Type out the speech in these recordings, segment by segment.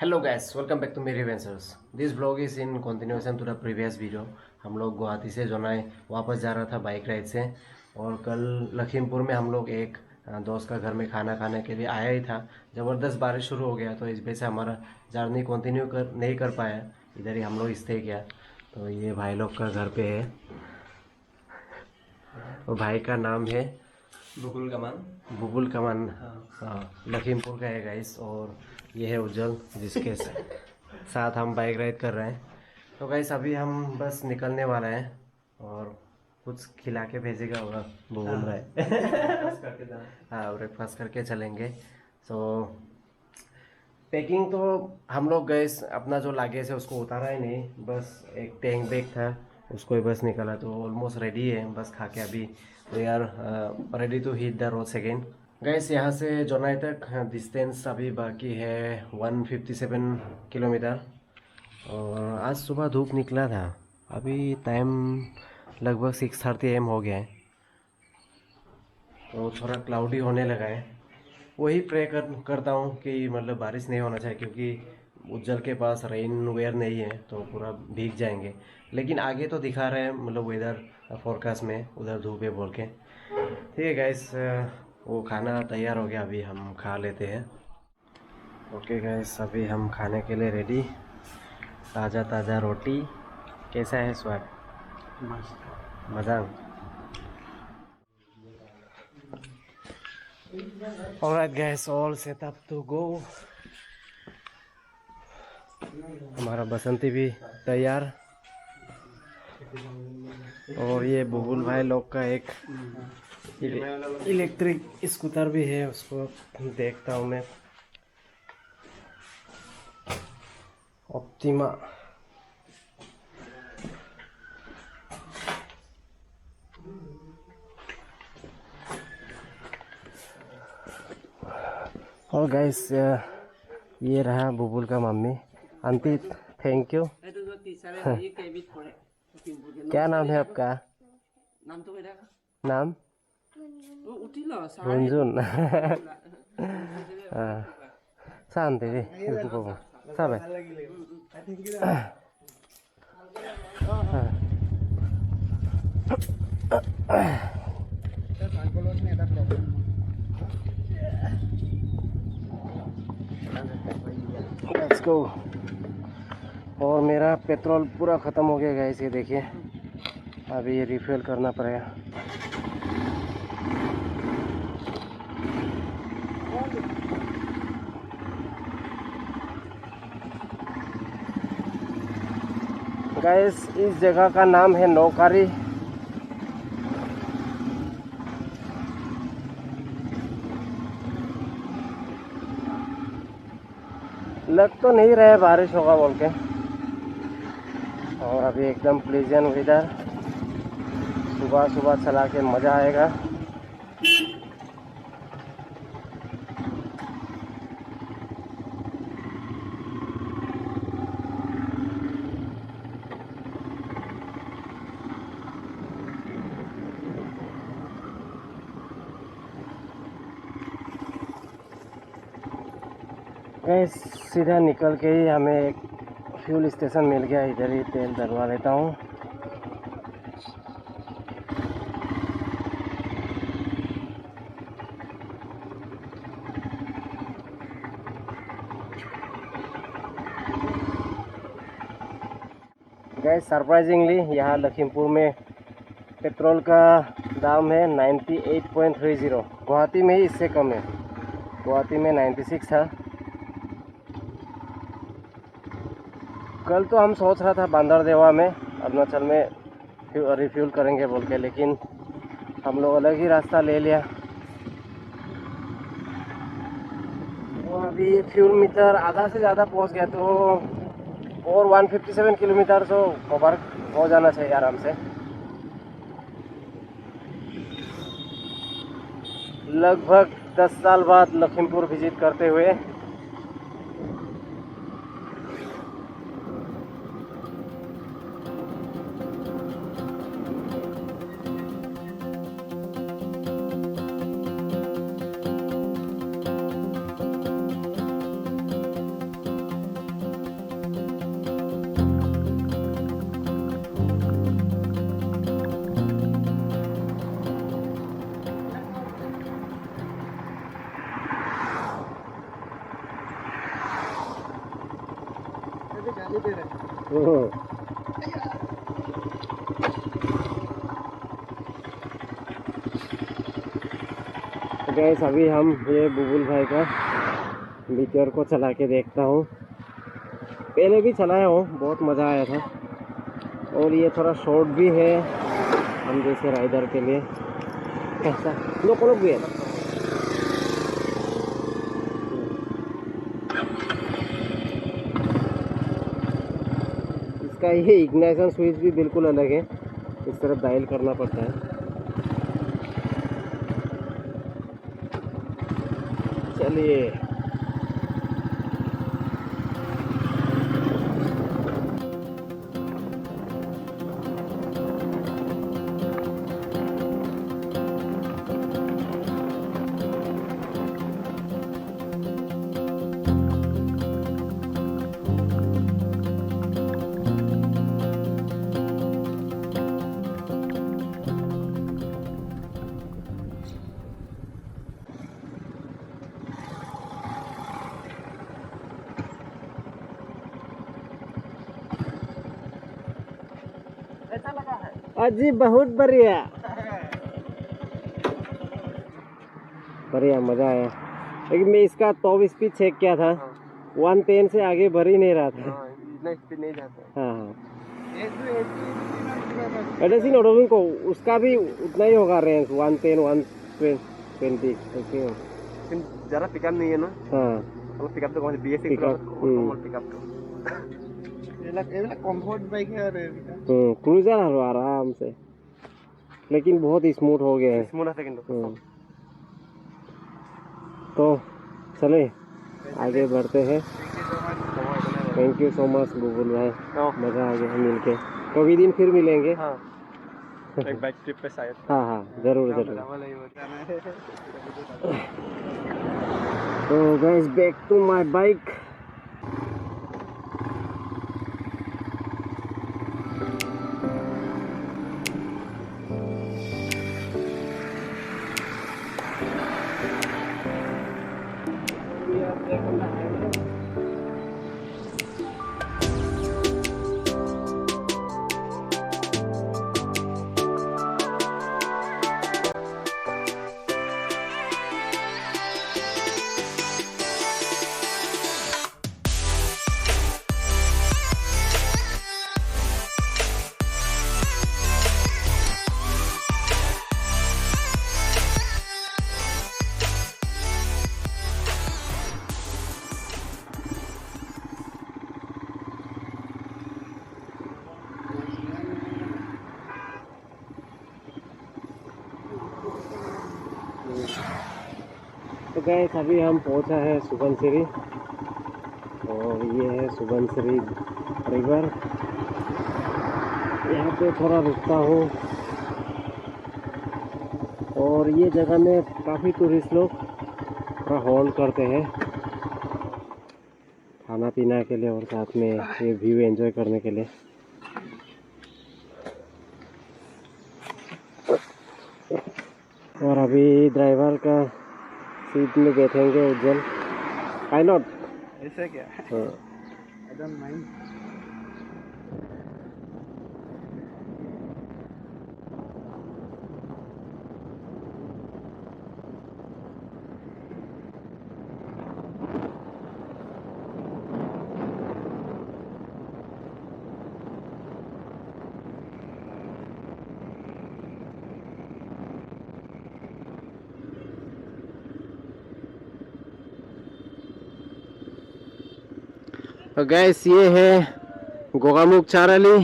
Hello guys, welcome back to मेरी ventures. This blog is in continuation to the previous video. हम लोग गुवाहाटी से जो है वापस जा रहा था बाइक राइड से। और कल लखीमपुर में हम लोग एक दोस्त का घर में खाना खाने के लिए आया ही था। ज़बरदस्त बारिश शुरू हो गया तो इस वजह से हमारा जर्नी कंटिन्यू नहीं कर पाया। इधर ही हम लोग स्टे किया। तो ये भाई लोग का घर पे है और भाई का नाम है बुकुल कमान। बुबुल कमान। लखीमपुर का है गाइस। और ये है उज्जवल जिसके साथ हम बाइक राइड कर रहे हैं। तो गाइस अभी हम बस निकलने वाला है और कुछ खिला के भेजेगा होगा वो बोल रहा है। हाँ, ब्रेकफास्ट करके चलेंगे। तो पैकिंग तो हम लोग गए अपना जो लागेज है उसको उतारा ही नहीं, बस एक टैंक बैग था उसको ही बस निकाला। तो ऑलमोस्ट रेडी है, बस खा के अभी we are ready to hit the road second. Guys यहाँ से जोनाई तक डिस्टेंस अभी बाकी है 157 किलोमीटर। और आज सुबह धूप निकला था, अभी टाइम लगभग 6:30 AM हो गया है। तो थोड़ा क्लाउडी होने लगा है। वही करता हूँ कि मतलब बारिश नहीं होना चाहिए, क्योंकि उज्जल के पास रेन वेयर नहीं है तो पूरा भीग जाएंगे। लेकिन आगे तो दिखा रहे हैं मतलब वेदर फोरकास्ट में उधर धूप है बोल के। ठीक है गैस, वो खाना तैयार हो गया, अभी हम खा लेते हैं। ओके गैस, अभी हम खाने के लिए रेडी। ताज़ा ताज़ा रोटी। कैसा है स्वाद? मज़ा। Alright guys, all set up to go. हमारा बसंती भी तैयार। और ये बुबुल भाई लोग का एक इलेक्ट्रिक स्कूटर भी है, उसको देखता हूँ मैं। ऑप्टिमा। और गाइस ये रहा बुबुल का मम्मी आंटी। Thank you. क्या नाम है आपका? नाम रुंजुन। शांति दी इसको सब है। Let's go. और मेरा पेट्रोल पूरा ख़त्म हो गया गाइस, ये देखिए। अभी ये रिफिल करना पड़ेगा। गाइस इस जगह का नाम है नौकारी। लग तो नहीं रहा है बारिश होगा बोल के। और अभी एकदम प्लेजेंट वेदर, सुबह सुबह चला के मज़ा आएगा। गैस सीधा निकल के ही हमें एक फ्यूल स्टेशन मिल गया, इधर ही तेल डलवा लेता हूँ। गैस सरप्राइजिंगली यहाँ लखीमपुर में पेट्रोल का दाम है 98.30। गुवाहाटी में ही इससे कम है, गुवाहाटी में 96 था। कल तो हम सोच रहा था बांदरदेवा में अरुणाचल में रिफ्यूल करेंगे बोल के, लेकिन हम लोग अलग ही रास्ता ले लिया। तो अभी फ्यूल मीटर आधा से ज़्यादा पहुंच गया, तो और 157 किलोमीटर तो कवर हो जाना चाहिए आराम से। लगभग 10 साल बाद लखीमपुर विजिट करते हुए। गाली दे रहे गैस अभी हम ये बुलबुल भाई का बीचर को चला के देखता हूँ। पहले भी चलाया हूँ, बहुत मज़ा आया था। और ये थोड़ा शॉर्ट भी है हम जैसे राइडर के लिए। कैसा लोग भी है। इसका ये इग्निशन स्विच भी बिल्कुल अलग है, इस तरफ डायल करना पड़ता है। चलिए ऐसा लगा है अजी बहुत बढ़िया बढ़िया, मज़ा आया। लेकिन मैं इसका टॉप स्पीड चेक किया था, 110 से आगे भर ही नहीं रहा था। इतना स्पीड नहीं जाता। हाँ हाँ, ऐसे ही को उसका भी उतना ही होगा रेंज, 110 120 ऐसे हो। ज़्यादा पिकअप नहीं है ना। हाँ और पिकअप तो कौन BS पिकअप तो कंफर्ट बाइक है। और क्रूजर है आराम से, लेकिन बहुत स्मूथ हो गया है। स्मूथ है सेकंड। तो चले आगे बढ़ते हैं। थैंक यू सो मच बुलबुल भाई, मज़ा आ गया मिलके। कभी दिन फिर मिलेंगे। हाँ एक बाइक ट्रिप पे शायद। हाँ हाँ ज़रूर ज़रूर। तो guys back to my bike. तो गैस अभी हम पहुंचा है सुबनसिरी, और ये है सुबनसिरी रिवर। यहाँ पे थोड़ा रुकता हूँ, और ये जगह में काफ़ी टूरिस्ट लोग थोड़ा होल्ड करते हैं खाना पीना के लिए और साथ में ये व्यू एंजॉय करने के लिए। और अभी ड्राइवर का सीट में बैठेंगे उज्जवल। आई नॉट ऐसे क्या? हाँ। I don't mind. तो गैस ये है गोगामुख चाराली।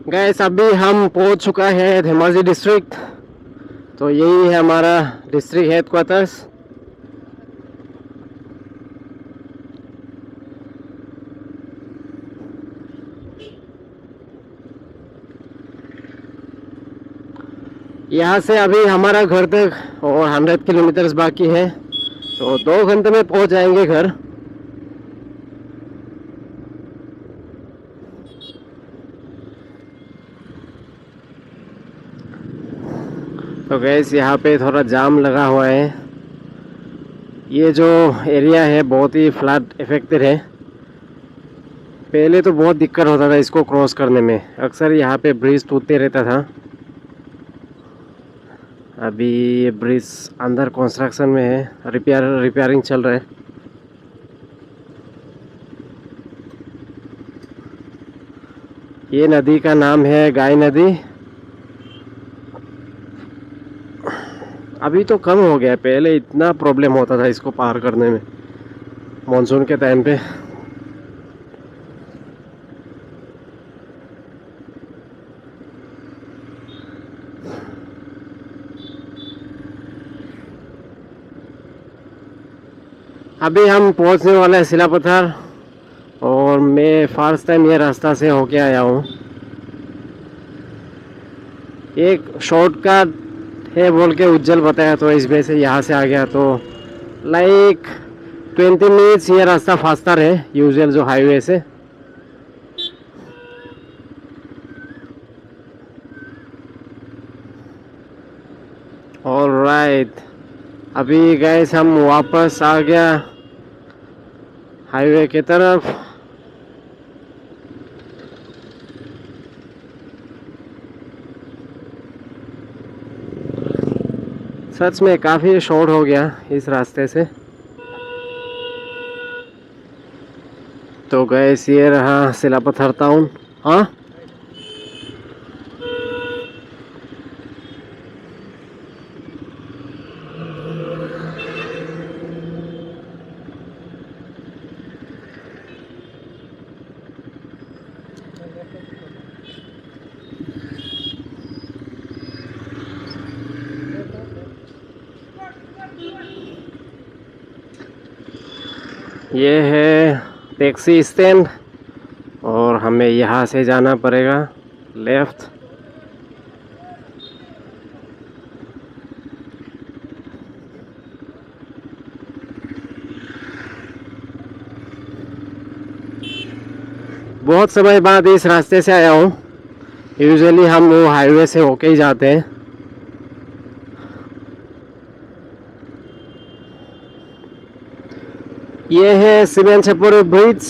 गैस अभी हम पहुंच चुका है धेमाजी डिस्ट्रिक्ट। तो यही है हमारा डिस्ट्रिक्ट हेडक्वार्टर्स। यहाँ से अभी हमारा घर तक और 100 किलोमीटर्स बाकी है, तो 2 घंटे में पहुँच जाएंगे घर। तो गैस यहाँ पे थोड़ा जाम लगा हुआ है। ये जो एरिया है बहुत ही फ्लड इफेक्टेड है। पहले तो बहुत दिक्कत होता था इसको क्रॉस करने में, अक्सर यहाँ पे ब्रिज टूटते रहता था। अभी ये ब्रिज अंडर कंस्ट्रक्शन में है, रिपेयरिंग चल रहा है। ये नदी का नाम है गाय नदी। अभी तो कम हो गया, पहले इतना प्रॉब्लम होता था इसको पार करने में मॉनसून के टाइम पे। अभी हम पहुंचने वाले हैं सिलापत्थर, और मैं फर्स्ट टाइम ये रास्ता से होके आया हूँ। एक शॉर्टकट है बोल के उज्जवल बताया, तो इसमें से यहाँ से आ गया। तो लाइक 20 मिनट्स ये रास्ता फास्टर है यूजुअल जो हाईवे से। ऑलराइट, अभी गैस हम वापस आ गया हाईवे की तरफ। सच में काफ़ी शॉर्ट हो गया इस रास्ते से। तो गैस ये रहा सिलापत्थर टाउन। हाँ, ये है टैक्सी स्टैंड, और हमें यहाँ से जाना पड़ेगा लेफ्ट। बहुत समय बाद इस रास्ते से आया हूँ। यूजुअली हम वो हाईवे से होके ही जाते हैं। ये है सिमेंटपुर ब्रिज,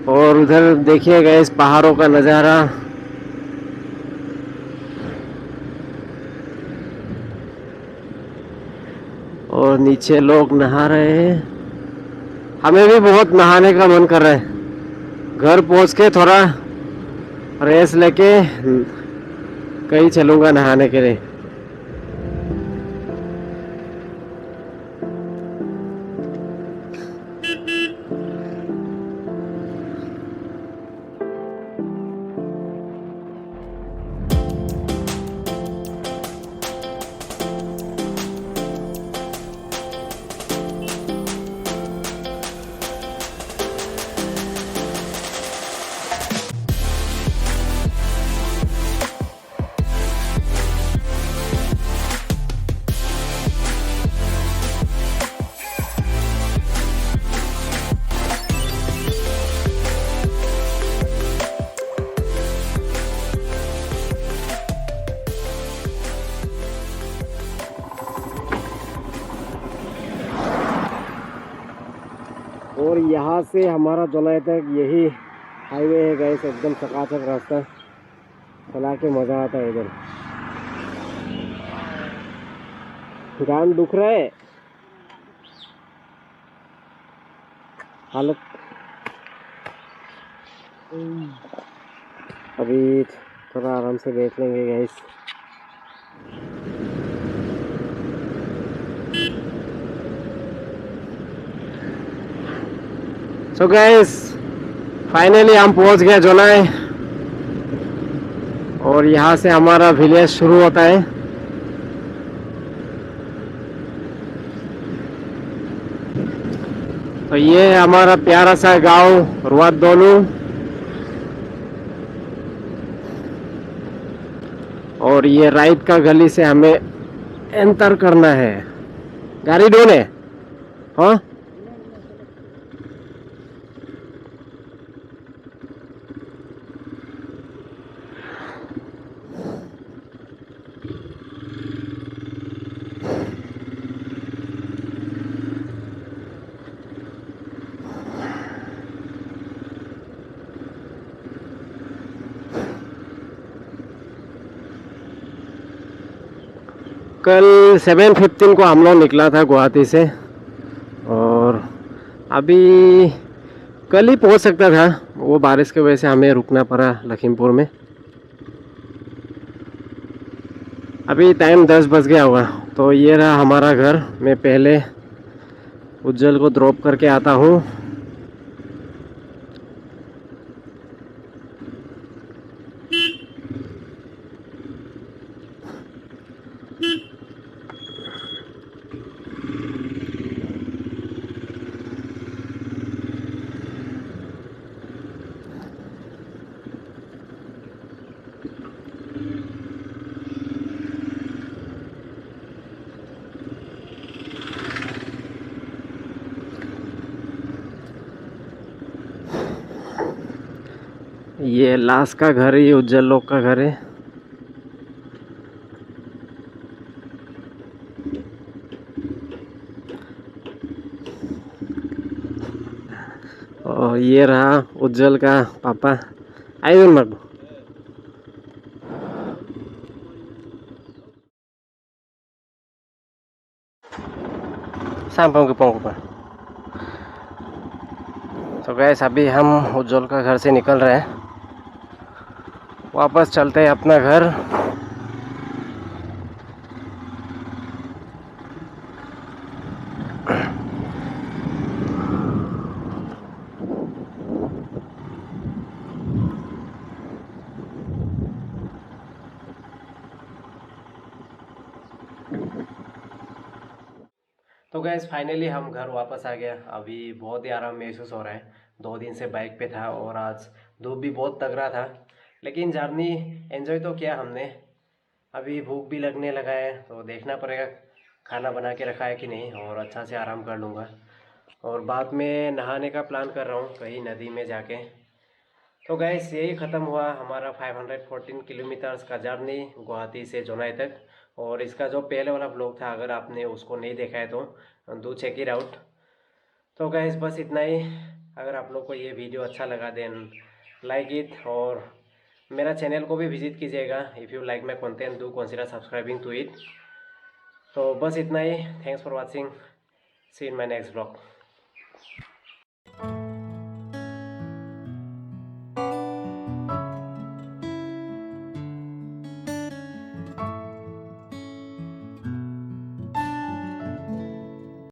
और उधर देखिएगा इस पहाड़ों का नज़ारा। और नीचे लोग नहा रहे हैं। हमें भी बहुत नहाने का मन कर रहा है। घर पहुंच के थोड़ा रेस्ट लेके कहीं चलूँगा नहाने के लिए। और यहाँ से हमारा जोलाई तक यही हाईवे है गैस, एकदम चकाचक रास्ता, चला के मज़ा आता है। इधर गान दुख रहा है, हालत अभी थोड़ा आराम से बैठ लेंगे गैस। तो गैस फाइनली हम पहुंच गए जोलाई, और यहाँ से हमारा विलेज शुरू होता है। तो ये हमारा प्यारा सा गांव रुआत दोनू। और ये राइट का गली से हमें एंटर करना है। गाड़ी डोन है। हाँ कल 7:15 को हम लोग निकला था गुवाहाटी से और अभी कल ही पहुंच सकता था, वो बारिश की वजह से हमें रुकना पड़ा लखीमपुर में। अभी टाइम 10 बज गया होगा। तो ये रहा हमारा घर। मैं पहले उज्जवल को ड्रॉप करके आता हूँ। ये लास्ट का घर ही उज्जवल लोग का घर है। और ये रहा उज्जवल का पापा। आई मत सामने के पाँव पर। तो गैस अभी हम उज्जवल का घर से निकल रहे हैं, वापस चलते हैं अपना घर। तो गैस फाइनली हम घर वापस आ गया। अभी बहुत ही आराम महसूस हो रहा है। 2 दिन से बाइक पे था और आज धूप भी बहुत तगड़ा था, लेकिन जर्नी एंजॉय तो किया हमने। अभी भूख भी लगने लगा है तो देखना पड़ेगा खाना बना के रखा है कि नहीं, और अच्छा से आराम कर लूँगा। और बाद में नहाने का प्लान कर रहा हूँ कहीं नदी में जाके। तो गैस यही ख़त्म हुआ हमारा 514 किलोमीटर्स का जर्नी गुवाहाटी से जोनाई तक। और इसका जो पहले वाला ब्लॉग था, अगर आपने उसको नहीं देखा है तो डू चेक इट आउट। तो गैस बस इतना ही। अगर आप लोग को ये वीडियो अच्छा लगा देन लाइक इट, और मेरा चैनल को भी विजिट कीजिएगा। If you like my content do consider subscribing to it. तो बस इतना ही। Thanks for watching. See in my next blog.